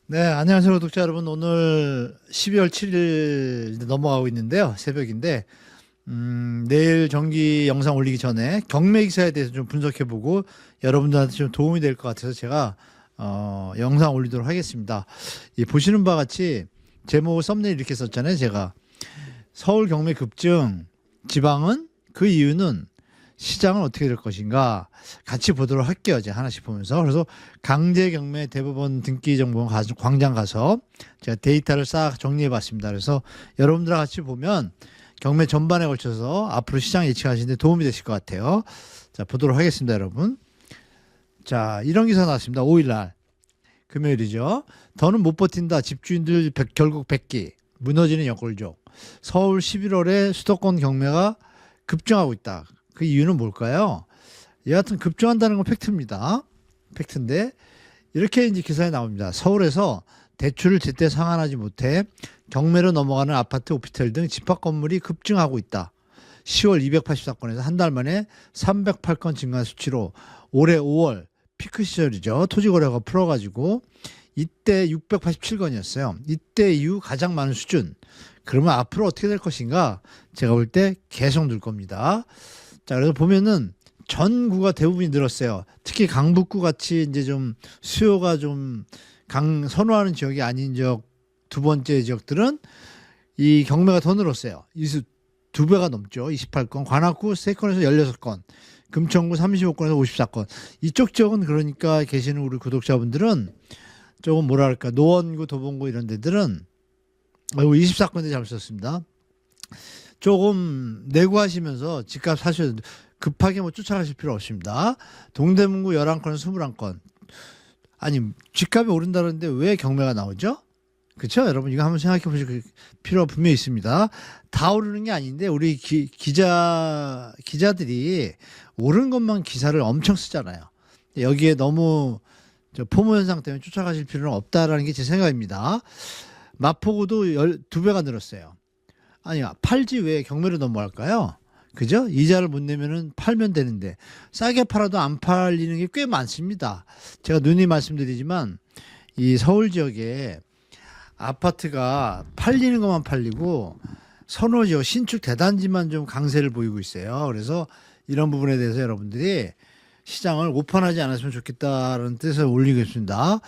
네, 안녕하세요, 구독자 여러분. 오늘 12월 7일 넘어가고 있는데요. 새벽인데, 내일 정기 영상 올리기 전에 경매 기사에 대해서 좀 분석해보고 여러분들한테 좀 도움이 될 것 같아서 제가, 영상 올리도록 하겠습니다. 이 보시는 바와 같이 제목 썸네일 이렇게 썼잖아요. 제가 서울 경매 급증, 지방은 그 이유는 시장은 어떻게 될 것인가 같이 보도록 할게요. 이제 하나씩 보면서. 그래서 강제 경매 대법원 등기 정보 광장 가서 제가 데이터를 싹 정리해 봤습니다. 그래서 여러분들과 같이 보면 경매 전반에 걸쳐서 앞으로 시장 예측하시는데 도움이 되실 것 같아요. 자, 보도록 하겠습니다, 여러분. 자, 이런 기사 나왔습니다. 5일 날. 금요일이죠. 더는 못 버틴다. 집주인들 결국 백기. 무너지는 역골족. 서울 11월에 수도권 경매가 급증하고 있다. 그 이유는 뭘까요? 여하튼 급증한다는 건 팩트입니다. 팩트인데 이렇게 이제 기사에 나옵니다. 서울에서 대출을 제때 상환하지 못해 경매로 넘어가는 아파트, 오피스텔 등 집합 건물이 급증하고 있다. 10월 284건에서 한 달 만에 308건 증가한 수치로 올해 5월 피크 시절이죠. 토지 거래가 풀어가지고 이때 687건이었어요. 이때 이후 가장 많은 수준. 그러면 앞으로 어떻게 될 것인가? 제가 볼 때 계속 늘 겁니다. 자, 그래서 보면은 전구가 대부분이 늘었어요. 특히 강북구 같이 이제 좀 수요가 좀 선호하는 지역이 아닌 지역 두 번째 지역들은 이 경매가 더 늘었어요. 이수 두 배가 넘죠. 28건. 관악구 3건에서 16건. 금천구 35건에서 54건. 이쪽 지역은 그러니까 계시는 우리 구독자분들은 조금 뭐랄까 노원구, 도봉구 이런 데들은 24건대 잘 썼습니다. 조금 내고하시면서 집값 사셔야 급하게 뭐 쫓아가실 필요 없습니다. 동대문구 11건, 21건. 아니, 집값이 오른다는데 왜 경매가 나오죠? 그렇죠? 여러분 이거 한번 생각해 보실 필요 분명히 있습니다. 다 오르는 게 아닌데 우리 기자들이 오른 것만 기사를 엄청 쓰잖아요. 여기에 너무 포모 현상 때문에 쫓아가실 필요는 없다라는 게 제 생각입니다. 마포구도 2배가 늘었어요. 아니야, 팔지 왜 경매로 넘어갈까요? 그죠? 이자를 못 내면은 팔면 되는데 싸게 팔아도 안 팔리는 게 꽤 많습니다. 제가 누누이 말씀드리지만 이 서울 지역에 아파트가 팔리는 것만 팔리고 선호 지역 신축 대단지만 좀 강세를 보이고 있어요. 그래서 이런 부분에 대해서 여러분들이 시장을 오판하지 않았으면 좋겠다는 뜻을 올리겠습니다.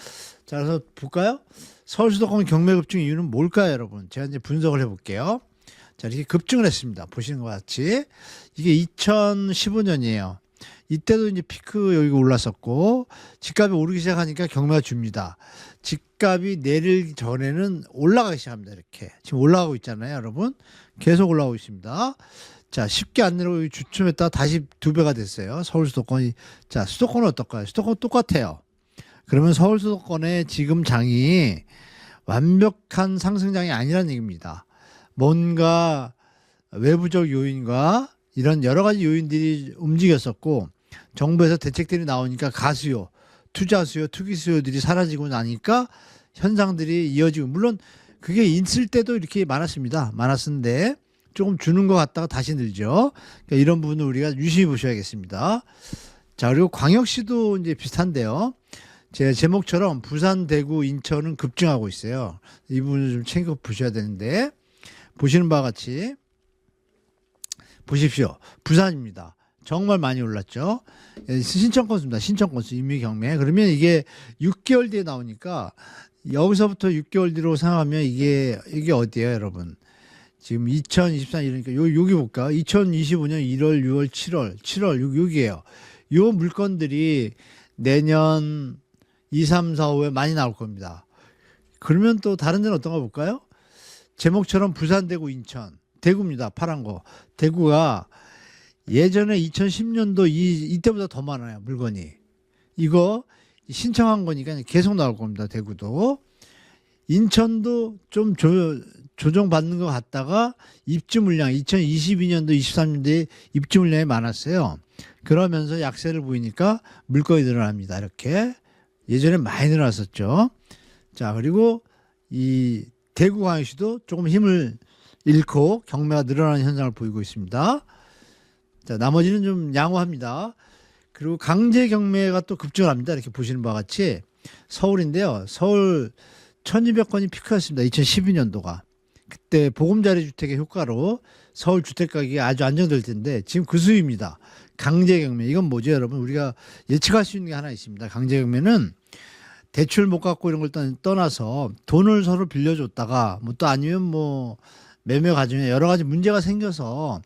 자, 그래서 볼까요? 서울 수도권 경매 급증 이유는 뭘까요, 여러분? 제가 이제 분석을 해볼게요. 자, 이렇게 급증을 했습니다. 보시는 것 같이. 이게 2015년이에요. 이때도 이제 피크 여기가 올랐었고, 집값이 오르기 시작하니까 경매가 줍니다. 집값이 내릴 전에는 올라가기 시작합니다. 이렇게. 지금 올라가고 있잖아요, 여러분. 계속 올라가고 있습니다. 자, 쉽게 안 내려오고 주춤했다가 다시 2배가 됐어요. 서울 수도권이. 자, 수도권은 어떨까요? 수도권 똑같아요. 그러면 서울 수도권의 지금 장이 완벽한 상승장이 아니라는 얘기입니다. 뭔가 외부적 요인과 이런 여러 가지 요인들이 움직였었고 정부에서 대책들이 나오니까 가수요, 투자 수요, 투기 수요들이 사라지고 나니까 현상들이 이어지고 물론 그게 있을 때도 이렇게 많았는데 조금 주는 것 같다가 다시 늘죠. 그러니까 이런 부분을 우리가 유심히 보셔야겠습니다. 자, 그리고 광역시도 이제 비슷한데요. 제 제목처럼 부산, 대구, 인천은 급증하고 있어요. 이 부분을 좀 챙겨 보셔야 되는데 보시는 바와 같이 보십시오. 부산입니다. 정말 많이 올랐죠. 신청 건수입니다. 신청 건수 임의경매. 그러면 이게 6개월 뒤에 나오니까 여기서부터 6개월 뒤로 생각하면 이게 어디예요, 여러분? 지금 2024 이러니까 여기 볼까? 2025년 1월, 6월, 7월 여기에요. 요 물건들이 내년 2, 3, 4, 5에 많이 나올 겁니다. 그러면 또 다른 데는 어떤가 볼까요? 제목처럼 부산, 대구, 인천. 대구입니다. 파란 거. 대구가 예전에 2010년도 이때보다 더 많아요. 물건이. 이거 신청한 거니까 계속 나올 겁니다. 대구도. 인천도 좀 조정받는 것 같다가 입주 물량 2022년도 23년도에 입주 물량이 많았어요. 그러면서 약세를 보이니까 물건이 늘어납니다. 이렇게. 예전에 많이 늘어났었죠. 자, 그리고 이 대구 광역시도 조금 힘을 잃고 경매가 늘어나는 현상을 보이고 있습니다. 자, 나머지는 좀 양호합니다. 그리고 강제 경매가 또 급증을 합니다. 이렇게 보시는 바와 같이 서울인데요. 서울 1200건이 피크였습니다. 2012년도가. 그때 보금자리 주택의 효과로 서울 주택 가격이 아주 안정될 텐데 지금 그 수위입니다. 강제경매. 이건 뭐죠, 여러분? 우리가 예측할 수 있는 게 하나 있습니다. 강제경매는 대출 못 갚고 이런 걸 떠나서 돈을 서로 빌려줬다가 뭐 또 아니면 뭐 매매 과정에 여러 가지 문제가 생겨서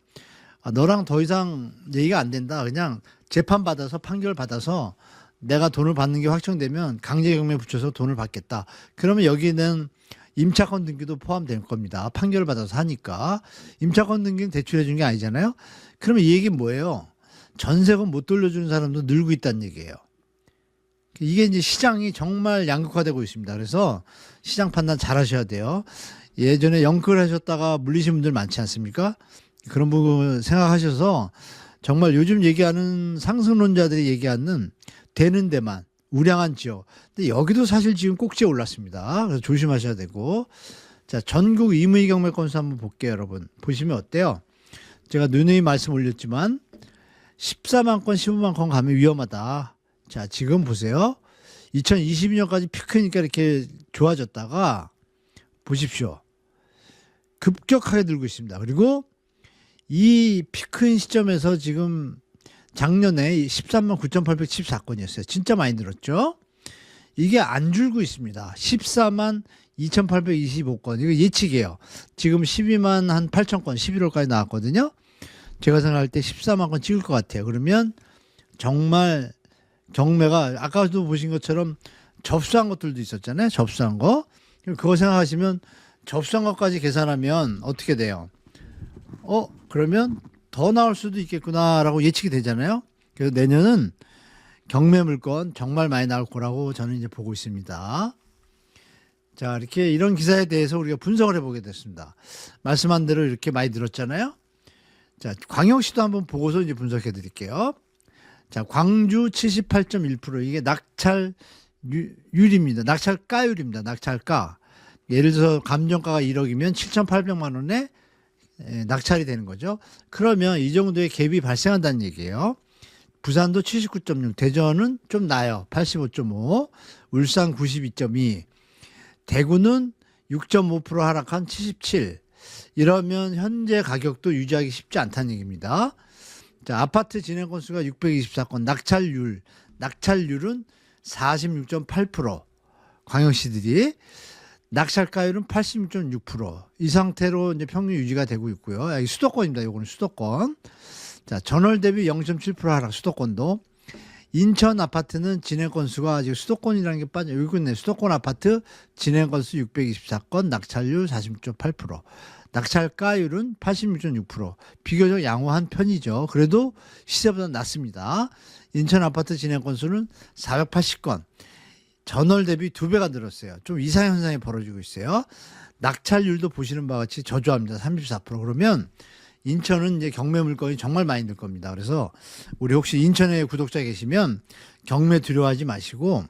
너랑 더 이상 얘기가 안 된다. 그냥 재판 받아서 판결 받아서 내가 돈을 받는 게 확정되면 강제경매 붙여서 돈을 받겠다. 그러면 여기는 임차권 등기도 포함될 겁니다. 판결을 받아서 하니까. 임차권 등기는 대출해 준 게 아니잖아요. 그러면 이 얘기는 뭐예요? 전세금 못 돌려주는 사람도 늘고 있다는 얘기예요. 이게 이제 시장이 정말 양극화되고 있습니다. 그래서 시장 판단 잘 하셔야 돼요. 예전에 영끌 하셨다가 물리신 분들 많지 않습니까? 그런 부분 생각하셔서 정말 요즘 얘기하는 상승론자들이 얘기하는 되는 데만 우량한 지역. 근데 여기도 사실 지금 꼭지에 올랐습니다. 그래서 조심하셔야 되고. 자, 전국 임의 경매 건수 한번 볼게요, 여러분. 보시면 어때요? 제가 누누이 말씀 올렸지만 14만 건, 15만 건 가면 위험하다. 자, 지금 보세요. 2022년까지 피크니까 이렇게 좋아졌다가 보십시오. 급격하게 늘고 있습니다. 그리고 이 피크인 시점에서 지금 작년에 13만 9,874건이었어요. 진짜 많이 늘었죠. 이게 안 줄고 있습니다. 14만 2,825건. 이거 예측이에요. 지금 12만 한 8천 건 11월까지 나왔거든요. 제가 생각할 때 14만 건 찍을 것 같아요. 그러면 정말 경매가 아까도 보신 것처럼 접수한 것들도 있었잖아요. 접수한 거. 그거 생각하시면 접수한 것까지 계산하면 어떻게 돼요? 그러면 더 나올 수도 있겠구나라고 예측이 되잖아요. 그래서 내년은 경매 물건 정말 많이 나올 거라고 저는 이제 보고 있습니다. 자, 이렇게 이런 기사에 대해서 우리가 분석을 해보게 됐습니다. 말씀한 대로 이렇게 많이 늘었잖아요. 자, 광역시도 한번 보고서 이제 분석해 드릴게요. 자, 광주 78.1%. 이게 낙찰율입니다. 낙찰가율입니다. 낙찰가. 예를 들어서 감정가가 1억이면 7,800만 원에 낙찰이 되는 거죠. 그러면 이 정도의 갭이 발생한다는 얘기예요. 부산도 79.6, 대전은 좀 나요. 85.5, 울산 92.2, 대구는 6.5% 하락한 77. 이러면 현재 가격도 유지하기 쉽지 않다는 얘기입니다. 자, 아파트 진행 건수가 624건, 낙찰률은 46.8%. 광역시들이 낙찰가율은 86.6%. 이 상태로 이제 평균 유지가 되고 있고요. 여기 수도권입니다. 요거는 수도권. 자, 전월 대비 0.7% 하락, 수도권도. 인천 아파트는 진행 건수가 지금 수도권이라는 게 빠져. 여기 있네. 수도권 아파트 진행 건수 624건, 낙찰률 46.8%. 낙찰가율은 86.6%. 비교적 양호한 편이죠. 그래도 시세보다 낮습니다. 인천 아파트 진행 건수는 480건. 전월 대비 2배가 늘었어요. 좀 이상 현상이 벌어지고 있어요. 낙찰률도 보시는 바와 같이 저조합니다. 34%. 그러면 인천은 이제 경매 물건이 정말 많이 늘 겁니다. 그래서 우리 혹시 인천에 구독자 계시면 경매 두려워하지 마시고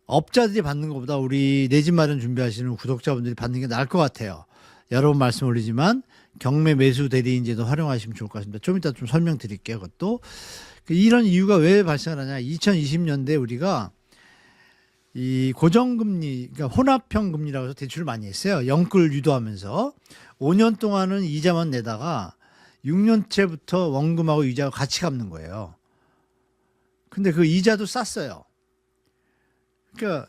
업자들이 받는 것보다 우리 내 집 마련 준비하시는 구독자분들이 받는 게 나을 것 같아요. 여러 번 말씀 올리지만 경매 매수 대리인제도 활용하시면 좋을 것 같습니다. 좀 이따 좀 설명드릴게요. 그것도. 이런 이유가 왜 발생하냐. 2020년대 우리가 이 고정금리, 그러니까 혼합형 금리라고 해서 대출을 많이 했어요. 영끌 유도하면서 5년 동안은 이자만 내다가 6년째부터 원금하고 이자가 같이 갚는 거예요. 근데 그 이자도 쌌어요. 그러니까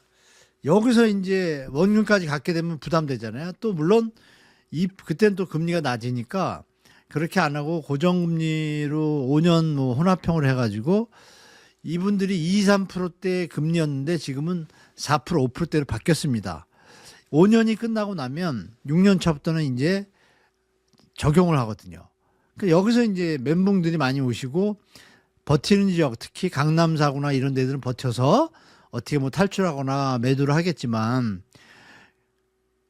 여기서 이제 원금까지 갖게 되면 부담되잖아요. 또 물론 그때는 또 금리가 낮으니까 그렇게 안 하고 고정금리로 5년 뭐 혼합형을 해가지고 이분들이 2, 3%대 금리였는데 지금은 4%, 5%대로 바뀌었습니다. 5년이 끝나고 나면 6년 차부터는 이제 적용을 하거든요. 그러니까 여기서 이제 멘붕들이 많이 오시고 버티는 지역, 특히 강남 4구나 이런 데들은 버텨서 어떻게 뭐 탈출하거나 매도를 하겠지만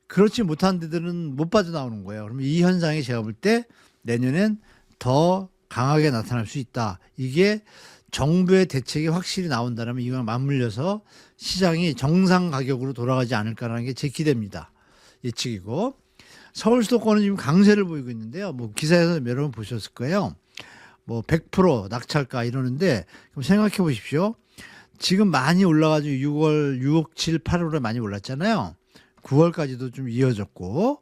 그렇지 못한 데들은 못 빠져나오는 거예요. 그러면 이 현상이 제가 볼 때 내년엔 더 강하게 나타날 수 있다. 이게 정부의 대책이 확실히 나온다면 이거랑 맞물려서 시장이 정상 가격으로 돌아가지 않을까라는 게 제 기대입니다. 예측이고. 서울 수도권은 지금 강세를 보이고 있는데요. 뭐 기사에서 여러 번 보셨을 거예요. 뭐 100% 낙찰가 이러는데 그럼 생각해 보십시오. 지금 많이 올라가지고 6월, 6, 7, 8월에 많이 올랐잖아요. 9월까지도 좀 이어졌고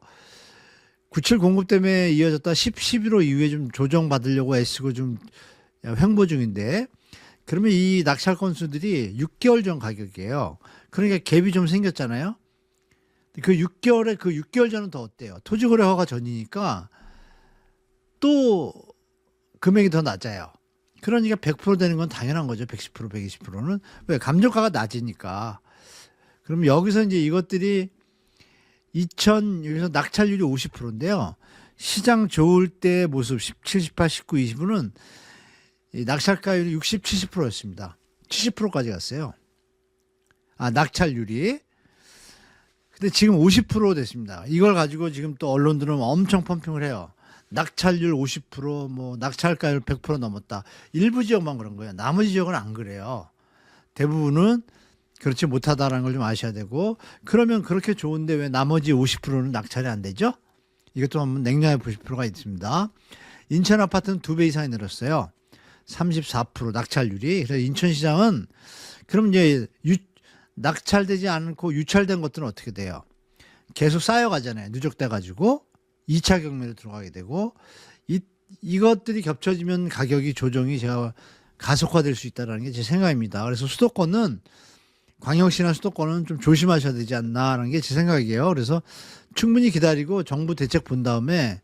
97 공급 때문에 이어졌다 11월 이후에 좀 조정받으려고 애쓰고 좀 횡보 중인데 그러면 이 낙찰 건수들이 6개월 전 가격이에요. 그러니까 갭이 좀 생겼잖아요. 그 6개월 전은 더 어때요? 토지거래 허가 전이니까 또 금액이 더 낮아요. 그러니까 100% 되는 건 당연한 거죠. 110%, 120%는. 왜? 감정가가 낮으니까. 그럼 여기서 이제 이것들이 여기서 낙찰률이 50%인데요. 시장 좋을 때 모습 17, 18, 19, 20은 낙찰가율이 60, 70%였습니다. 70%까지 갔어요. 낙찰률이. 근데 지금 50% 됐습니다. 이걸 가지고 지금 또 언론들은 엄청 펌핑을 해요. 낙찰률 50%, 뭐 낙찰가율 100% 넘었다. 일부 지역만 그런 거예요. 나머지 지역은 안 그래요. 대부분은 그렇지 못하다라는 걸 좀 아셔야 되고 그러면 그렇게 좋은데 왜 나머지 50%는 낙찰이 안 되죠? 이것도 한번 냉정해 보실 필요가 있습니다. 인천 아파트는 2배 이상이 늘었어요. 34% 낙찰률이. 그래서 인천시장은 그럼 이제 낙찰되지 않고 유찰된 것들은 어떻게 돼요? 계속 쌓여가잖아요. 누적돼 가지고 2차 경매로 들어가게 되고 이것들이 겹쳐지면 가격이 조정이 제가 가속화될 수 있다는 게 제 생각입니다. 그래서 수도권은 광역시나 수도권은 좀 조심하셔야 되지 않나라는 게 제 생각이에요. 그래서 충분히 기다리고 정부 대책 본 다음에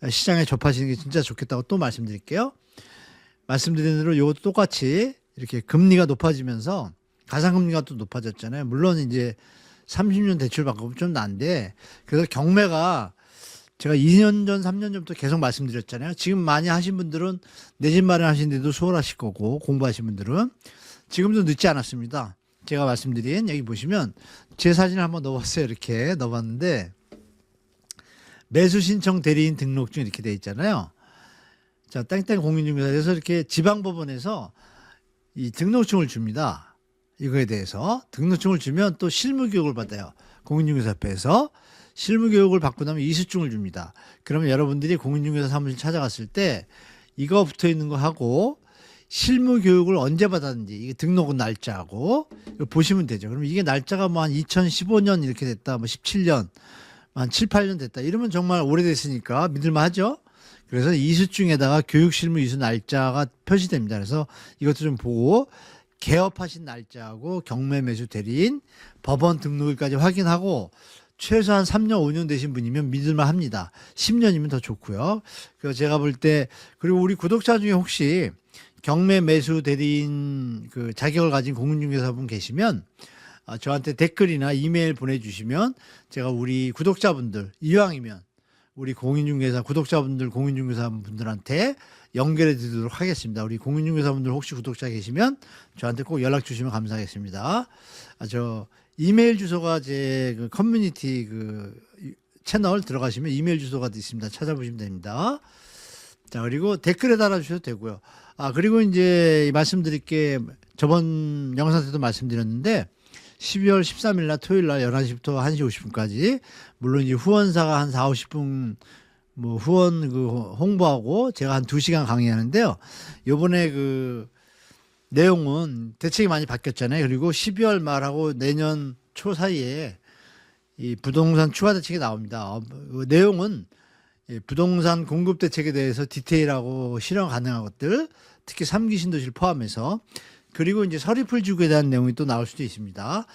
시장에 접하시는 게 진짜 좋겠다고 또 말씀드릴게요. 말씀드린 대로 이것도 똑같이 이렇게 금리가 높아지면서 가상금리가 또 높아졌잖아요. 물론 이제 30년 대출 받고 좀 난데 그래서 경매가 제가 2년 전, 3년 전부터 계속 말씀드렸잖아요. 지금 많이 하신 분들은 내 집 마련하시는데도 수월하실 거고 공부하신 분들은 지금도 늦지 않았습니다. 제가 말씀드린 여기 보시면 제 사진을 한번 넣어봤어요. 이렇게 넣어봤는데 매수 신청 대리인 등록증 이렇게 돼 있잖아요. 자, 땡땡 공인중개사에서 이렇게 지방법원에서 이 등록증을 줍니다. 이거에 대해서 등록증을 주면 또 실무교육을 받아요. 공인중개사협회에서 실무교육을 받고 나면 이수증을 줍니다. 그러면 여러분들이 공인중개사 사무실 찾아갔을 때 이거 붙어 있는 거 하고 실무 교육을 언제 받았는지 이게 등록은 날짜하고 이거 보시면 되죠. 그러면 이게 날짜가 뭐 한 2015년 이렇게 됐다, 뭐 17년, 한 7, 8년 됐다. 이러면 정말 오래됐으니까 믿을만하죠. 그래서 이수증에다가 교육 실무 이수 날짜가 표시됩니다. 그래서 이것도 좀 보고 개업하신 날짜하고 경매 매수 대리인 법원 등록일까지 확인하고 최소한 3년, 5년 되신 분이면 믿을만 합니다. 10년이면 더 좋고요. 그래서 제가 볼 때 그리고 우리 구독자 중에 혹시 경매 매수 대리인 그 자격을 가진 공인중개사분 계시면 저한테 댓글이나 이메일 보내주시면 제가 우리 구독자분들 이왕이면 우리 공인중개사 구독자분들 공인중개사분들한테 연결해 드리도록 하겠습니다. 우리 공인중개사분들 혹시 구독자 계시면 저한테 꼭 연락 주시면 감사하겠습니다. 저 이메일 주소가 제 그 커뮤니티 그 채널 들어가시면 이메일 주소가 있습니다. 찾아보시면 됩니다. 자, 그리고 댓글에 달아주셔도 되고요. 그리고 이제 말씀드릴 게 저번 영상 때도 말씀드렸는데 12월 13일 날 토요일 날 11시부터 1시 50분까지 물론 이제 후원사가 한 4, 50분 뭐 후원 그 홍보하고 제가 한 2시간 강의하는데요. 요번에 그 내용은 대책이 많이 바뀌었잖아요. 그리고 12월 말하고 내년 초 사이에 이 부동산 추가 대책이 나옵니다. 그 내용은 부동산 공급 대책에 대해서 디테일하고 실현 가능한 것들, 특히 3기 신도시를 포함해서 그리고 이제 서리풀 지구에 대한 내용이 또 나올 수도 있습니다.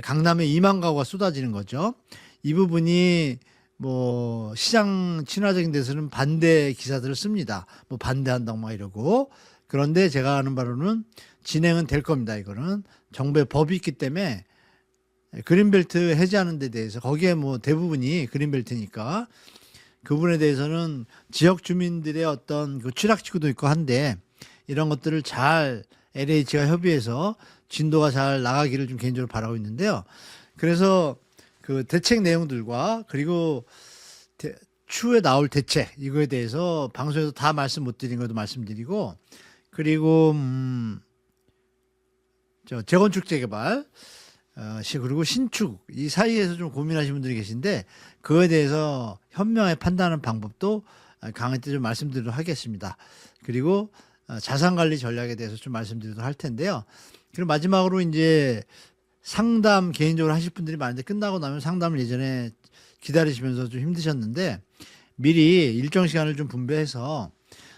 강남에 2만 가구가 쏟아지는 거죠. 이 부분이 뭐 시장 친화적인 데서는 반대 기사들을 씁니다. 뭐 반대한다고 막 이러고. 그런데 제가 아는 바로는 진행은 될 겁니다. 이거는 정부의 법이 있기 때문에 그린벨트 해제하는 데 대해서 거기에 뭐 대부분이 그린벨트니까 그 부분에 대해서는 지역 주민들의 어떤 그 취락지구도 있고 한데 이런 것들을 잘 LH가 협의해서 진도가 잘 나가기를 좀 개인적으로 바라고 있는데요. 그래서 그 대책 내용들과 그리고 추후에 나올 대책 이거에 대해서 방송에서 다 말씀 못 드린 것도 말씀드리고 그리고 재건축 재개발 그리고 신축 이 사이에서 좀 고민하시는 분들이 계신데 그거에 대해서 현명하게 판단하는 방법도 강의 때 좀 말씀드리도록 하겠습니다. 그리고 자산관리 전략에 대해서 좀 말씀드리도록 할 텐데요. 그리고 마지막으로 이제 상담 개인적으로 하실 분들이 많은데 끝나고 나면 상담을 예전에 기다리시면서 좀 힘드셨는데 미리 일정 시간을 좀 분배해서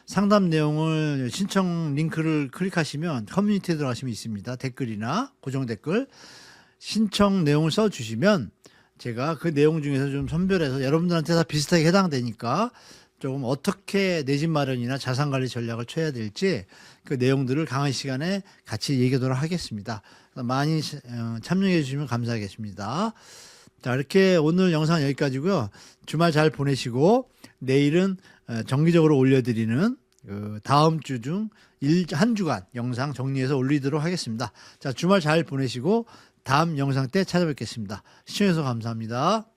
상담 내용을 신청 링크를 클릭하시면 커뮤니티에 들어가시면 있습니다. 댓글이나 고정 댓글 신청 내용을 써주시면 제가 그 내용 중에서 좀 선별해서 여러분들한테 다 비슷하게 해당되니까 조금 어떻게 내 집 마련이나 자산관리 전략을 쳐야 될지 그 내용들을 강의 시간에 같이 얘기하도록 하겠습니다. 많이 참여해 주시면 감사하겠습니다. 자, 이렇게 오늘 영상 여기까지고요. 주말 잘 보내시고 내일은 정기적으로 올려드리는 다음 주 중 한 주간 영상 정리해서 올리도록 하겠습니다. 자, 주말 잘 보내시고 다음 영상 때 찾아뵙겠습니다. 시청해주셔서 감사합니다.